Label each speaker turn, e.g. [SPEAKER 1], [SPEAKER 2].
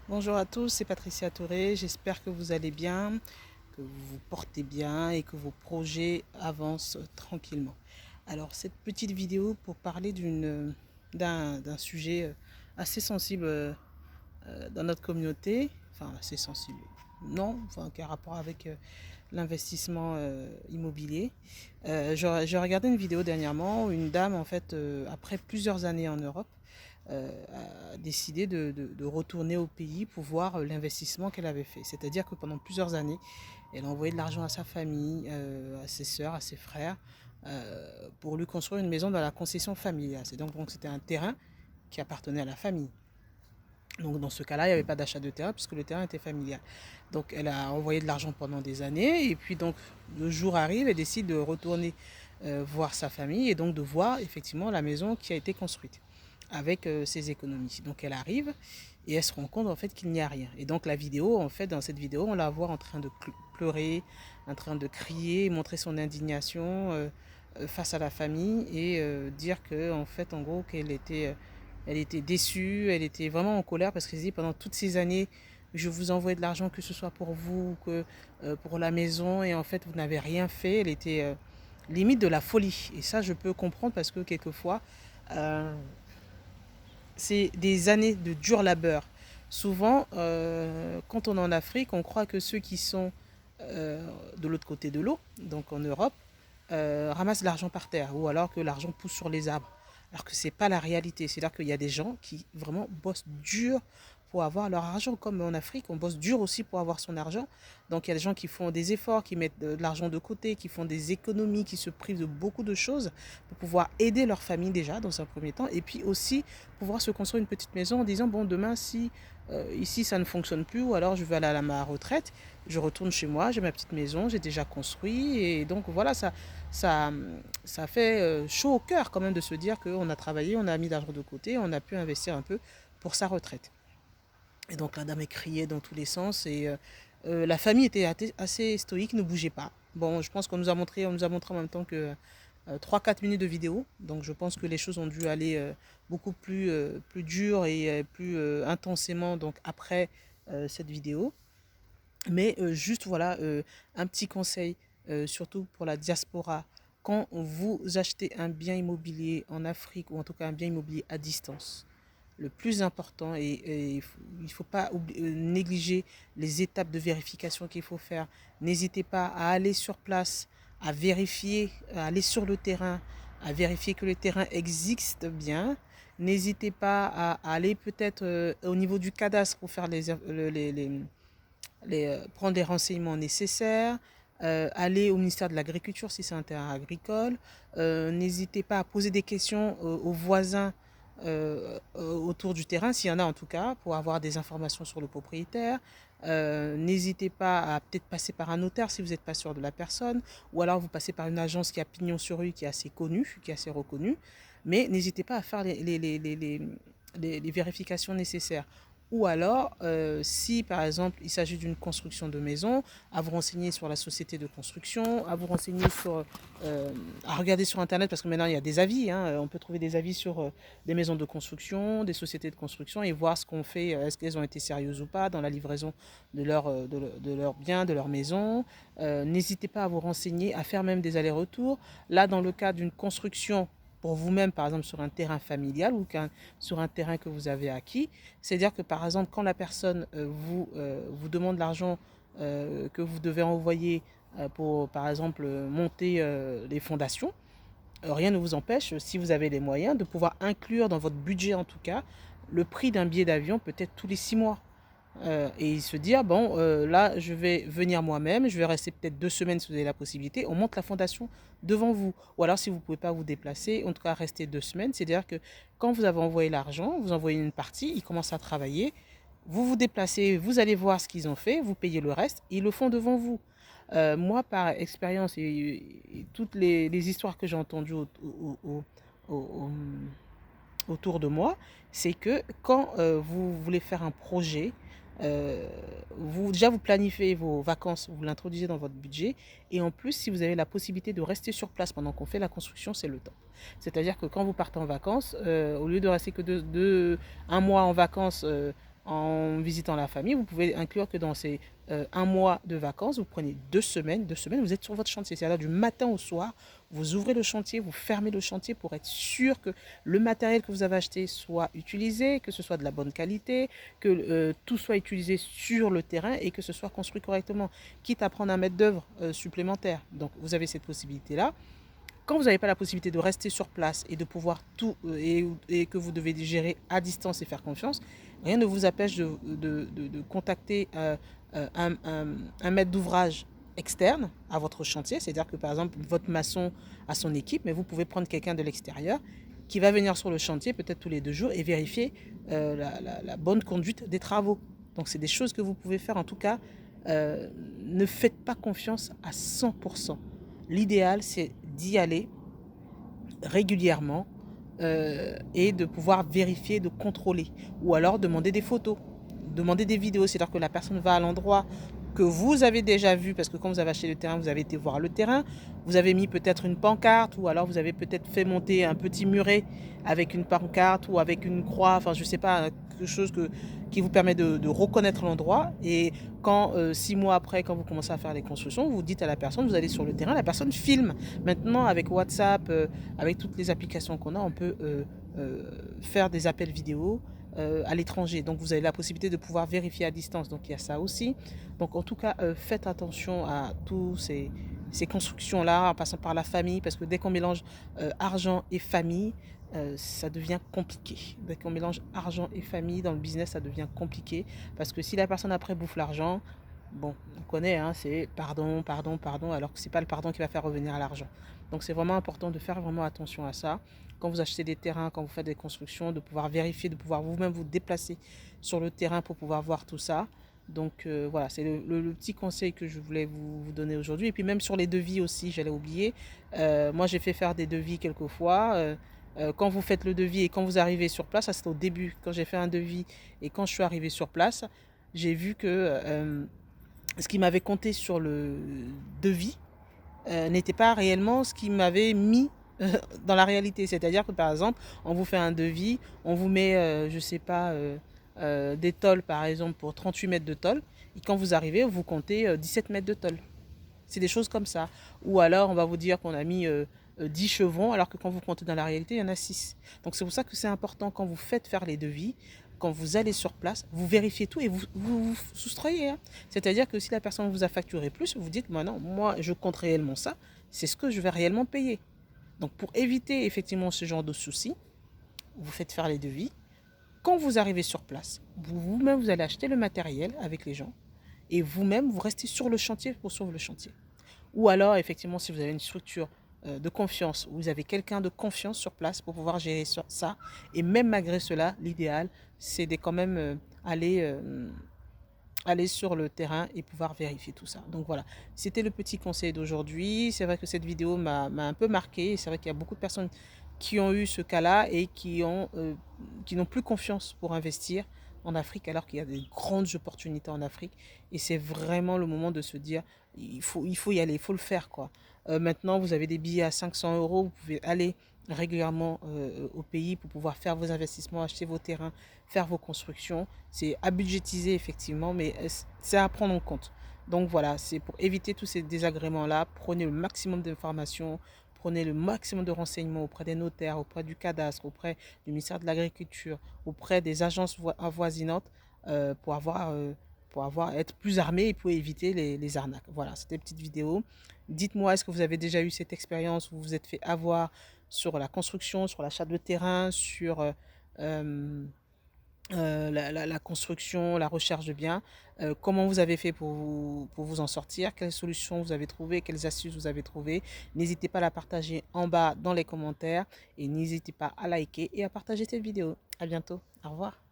[SPEAKER 1] Bonjour à tous, c'est Patricia Touré. J'espère que vous allez bien, que vous vous portez bien et que vos projets avancent tranquillement. Alors, cette petite vidéo pour parler d'un sujet assez sensible dans notre communauté, enfin assez sensible, non, enfin qui a rapport avec l'investissement immobilier. J'ai regardé une vidéo dernièrement où une dame, en fait, après plusieurs années en Europe, a décidé de retourner au pays pour voir l'investissement qu'elle avait fait. C'est-à-dire que pendant plusieurs années, elle a envoyé de l'argent à sa famille, à ses sœurs, à ses frères, pour lui construire une maison dans la concession familiale. Donc c'était un terrain qui appartenait à la famille. Donc dans ce cas-là, il n'y avait pas d'achat de terrain puisque le terrain était familial. Donc elle a envoyé de l'argent pendant des années et puis donc le jour arrive, elle décide de retourner voir sa famille et donc de voir effectivement la maison qui a été construite avec ses économies. Donc elle arrive et elle se rend compte en fait qu'il n'y a rien. Et donc la vidéo, en fait, dans cette vidéo, on la voit en train de pleurer, en train de crier, montrer son indignation face à la famille et dire que en fait, en gros, elle était déçue, elle était vraiment en colère parce qu'elle se dit pendant toutes ces années, je vous envoie de l'argent, que ce soit pour vous, que pour la maison, et en fait, vous n'avez rien fait. Elle était limite de la folie. Et ça, je peux comprendre parce que quelquefois, euh, c'est des années de dur labeur. Souvent, quand on est en Afrique, on croit que ceux qui sont de l'autre côté de l'eau, donc en Europe, ramassent l'argent par terre ou alors que l'argent pousse sur les arbres. Alors que ce n'est pas la réalité. C'est-à-dire qu'il y a des gens qui vraiment bossent dur pour avoir leur argent. Comme en Afrique, on bosse dur aussi pour avoir son argent. Donc il y a des gens qui font des efforts, qui mettent de l'argent de côté, qui font des économies, qui se privent de beaucoup de choses pour pouvoir aider leur famille déjà dans un premier temps. Et puis aussi pouvoir se construire une petite maison en disant, bon, demain, si ici ça ne fonctionne plus, ou alors je vais aller à ma retraite, je retourne chez moi, j'ai ma petite maison, j'ai déjà construit. Et donc voilà, ça, ça fait chaud au cœur quand même de se dire qu'on a travaillé, on a mis l'argent de côté, on a pu investir un peu pour sa retraite. Et donc la dame est criée dans tous les sens et la famille était assez stoïque, ne bougeait pas. Bon, je pense qu'on nous a montré en même temps que 3-4 minutes de vidéo. Donc je pense que les choses ont dû aller beaucoup plus dur et plus intensément donc après cette vidéo. Mais juste voilà, un petit conseil, surtout pour la diaspora. Quand vous achetez un bien immobilier en Afrique ou en tout cas un bien immobilier à distance, le plus important, et il ne faut pas négliger les étapes de vérification qu'il faut faire. N'hésitez pas à aller sur place, à vérifier, à aller sur le terrain, à vérifier que le terrain existe bien. N'hésitez pas à aller peut-être au niveau du cadastre pour faire prendre les renseignements nécessaires, aller au ministère de l'Agriculture si c'est un terrain agricole. N'hésitez pas à poser des questions aux voisins autour du terrain, s'il y en a en tout cas, pour avoir des informations sur le propriétaire. N'hésitez pas à peut-être passer par un notaire si vous n'êtes pas sûr de la personne, ou alors vous passez par une agence qui a pignon sur rue, qui est assez connue, qui est assez reconnue. Mais n'hésitez pas à faire les vérifications nécessaires. Ou alors, si par exemple il s'agit d'une construction de maison, à vous renseigner sur la société de construction, à vous renseigner sur, à regarder sur Internet, parce que maintenant il y a des avis, hein, on peut trouver des avis sur des maisons de construction, des sociétés de construction, et voir ce qu'on fait, est-ce qu'elles ont été sérieuses ou pas dans la livraison de leurs biens, de leur maison. N'hésitez pas à vous renseigner, à faire même des allers-retours. Là, dans le cas d'une construction pour vous-même, par exemple sur un terrain familial ou sur un terrain que vous avez acquis, c'est-à-dire que par exemple, quand la personne vous demande l'argent que vous devez envoyer pour, par exemple, monter les fondations, rien ne vous empêche, si vous avez les moyens, de pouvoir inclure dans votre budget en tout cas le prix d'un billet d'avion peut-être tous les 6 mois. Et se dire, bon, là, je vais venir moi-même, je vais rester peut-être 2 semaines si vous avez la possibilité, on monte la fondation devant vous. Ou alors, si vous ne pouvez pas vous déplacer, en tout cas, rester 2 semaines. C'est-à-dire que quand vous avez envoyé l'argent, vous envoyez une partie, ils commencent à travailler, vous vous déplacez, vous allez voir ce qu'ils ont fait, vous payez le reste, ils le font devant vous. Moi, par expérience et toutes les histoires que j'ai entendues au- autour de moi, c'est que quand vous voulez faire un projet, déjà vous planifiez vos vacances, vous l'introduisez dans votre budget, et en plus si vous avez la possibilité de rester sur place pendant qu'on fait la construction, c'est le top. C'est-à-dire que quand vous partez en vacances, au lieu de rester que un mois en vacances en visitant la famille. Vous pouvez inclure que dans ces un mois de vacances, vous prenez 2 semaines, vous êtes sur votre chantier. C'est-à-dire du matin au soir, vous ouvrez le chantier, vous fermez le chantier pour être sûr que le matériel que vous avez acheté soit utilisé, que ce soit de la bonne qualité, que tout soit utilisé sur le terrain et que ce soit construit correctement, quitte à prendre un maître d'œuvre supplémentaire. Donc vous avez cette possibilité-là. Quand vous n'avez pas la possibilité de rester sur place et de pouvoir tout, et que vous devez gérer à distance et faire confiance, rien ne vous empêche de contacter un maître d'ouvrage externe à votre chantier. C'est-à-dire que par exemple, votre maçon a son équipe, mais vous pouvez prendre quelqu'un de l'extérieur qui va venir sur le chantier peut-être tous les 2 jours et vérifier la bonne conduite des travaux. Donc c'est des choses que vous pouvez faire. En tout cas, ne faites pas confiance à 100%. L'idéal, c'est d'y aller régulièrement et de pouvoir vérifier, de contrôler. Ou alors demander des photos, demander des vidéos. C'est-à-dire que la personne va à l'endroit que vous avez déjà vu, parce que quand vous avez acheté le terrain, vous avez été voir le terrain, vous avez mis peut-être une pancarte, ou alors vous avez peut-être fait monter un petit muret avec une pancarte ou avec une croix, enfin je sais pas, quelque chose qui vous permet de reconnaître l'endroit. Et quand 6 mois après, quand vous commencez à faire les constructions, vous dites à la personne, vous allez sur le terrain, la personne filme. Maintenant avec WhatsApp, avec toutes les applications qu'on a, on peut faire des appels vidéo à l'étranger. Donc vous avez la possibilité de pouvoir vérifier à distance. Donc il y a ça aussi. Donc en tout cas, faites attention à tous ces constructions-là, en passant par la famille, parce que dès qu'on mélange argent et famille, ça devient compliqué. Dès qu'on mélange argent et famille dans le business, ça devient compliqué. Parce que si la personne après bouffe l'argent, bon, on connaît, hein, c'est pardon, pardon, pardon, alors que ce n'est pas le pardon qui va faire revenir à l'argent. Donc c'est vraiment important de faire vraiment attention à ça. Quand vous achetez des terrains, quand vous faites des constructions, de pouvoir vérifier, de pouvoir vous-même vous déplacer sur le terrain pour pouvoir voir tout ça. Donc voilà, c'est le petit conseil que je voulais vous donner aujourd'hui. Et puis même sur les devis aussi, j'allais oublier. Moi, j'ai fait faire des devis quelquefois. Quand vous faites le devis et quand vous arrivez sur place, ça c'est au début, quand j'ai fait un devis et quand je suis arrivée sur place, j'ai vu que ce qui m'avait compté sur le devis n'était pas réellement ce qui m'avait mis dans la réalité. C'est-à-dire que par exemple, on vous fait un devis, on vous met, je ne sais pas, des tôles par exemple pour 38 mètres de tôle, et quand vous arrivez, vous comptez 17 mètres de tôle. C'est des choses comme ça. Ou alors, on va vous dire qu'on a mis 10 chevrons, alors que quand vous comptez dans la réalité, il y en a 6. Donc c'est pour ça que c'est important quand vous faites faire les devis, quand vous allez sur place, vous vérifiez tout et vous soustrayez. Hein. C'est-à-dire que si la personne vous a facturé plus, vous dites, non, moi je compte réellement ça, c'est ce que je vais réellement payer. Donc pour éviter effectivement ce genre de soucis, vous faites faire les devis. Quand vous arrivez sur place, vous-même vous allez acheter le matériel avec les gens et vous-même vous restez sur le chantier pour suivre le chantier. Ou alors effectivement si vous avez une structure de confiance, où vous avez quelqu'un de confiance sur place pour pouvoir gérer ça. Et même malgré cela, l'idéal, c'est de quand même aller sur le terrain et pouvoir vérifier tout ça. Donc voilà, c'était le petit conseil d'aujourd'hui. C'est vrai que cette vidéo m'a un peu marqué. C'est vrai qu'il y a beaucoup de personnes qui ont eu ce cas-là et qui n'ont plus confiance pour investir en Afrique, alors qu'il y a des grandes opportunités en Afrique. Et c'est vraiment le moment de se dire, il faut y aller, il faut le faire, quoi. Maintenant, vous avez des billets à 500 euros, vous pouvez aller régulièrement au pays pour pouvoir faire vos investissements, acheter vos terrains, faire vos constructions. C'est à budgétiser effectivement, mais c'est à prendre en compte. Donc voilà, c'est pour éviter tous ces désagréments-là. Prenez le maximum d'informations, prenez le maximum de renseignements auprès des notaires, auprès du cadastre, auprès du ministère de l'Agriculture, auprès des agences avoisinantes pour être plus armé et pour éviter les arnaques. Voilà, c'était une petite vidéo. Dites-moi, est-ce que vous avez déjà eu cette expérience où vous vous êtes fait avoir sur la construction, sur l'achat de terrain, sur la construction, la recherche de biens, comment vous avez fait pour vous en sortir, quelles solutions vous avez trouvées, quelles astuces vous avez trouvées. N'hésitez pas à la partager en bas dans les commentaires et n'hésitez pas à liker et à partager cette vidéo. À bientôt, au revoir.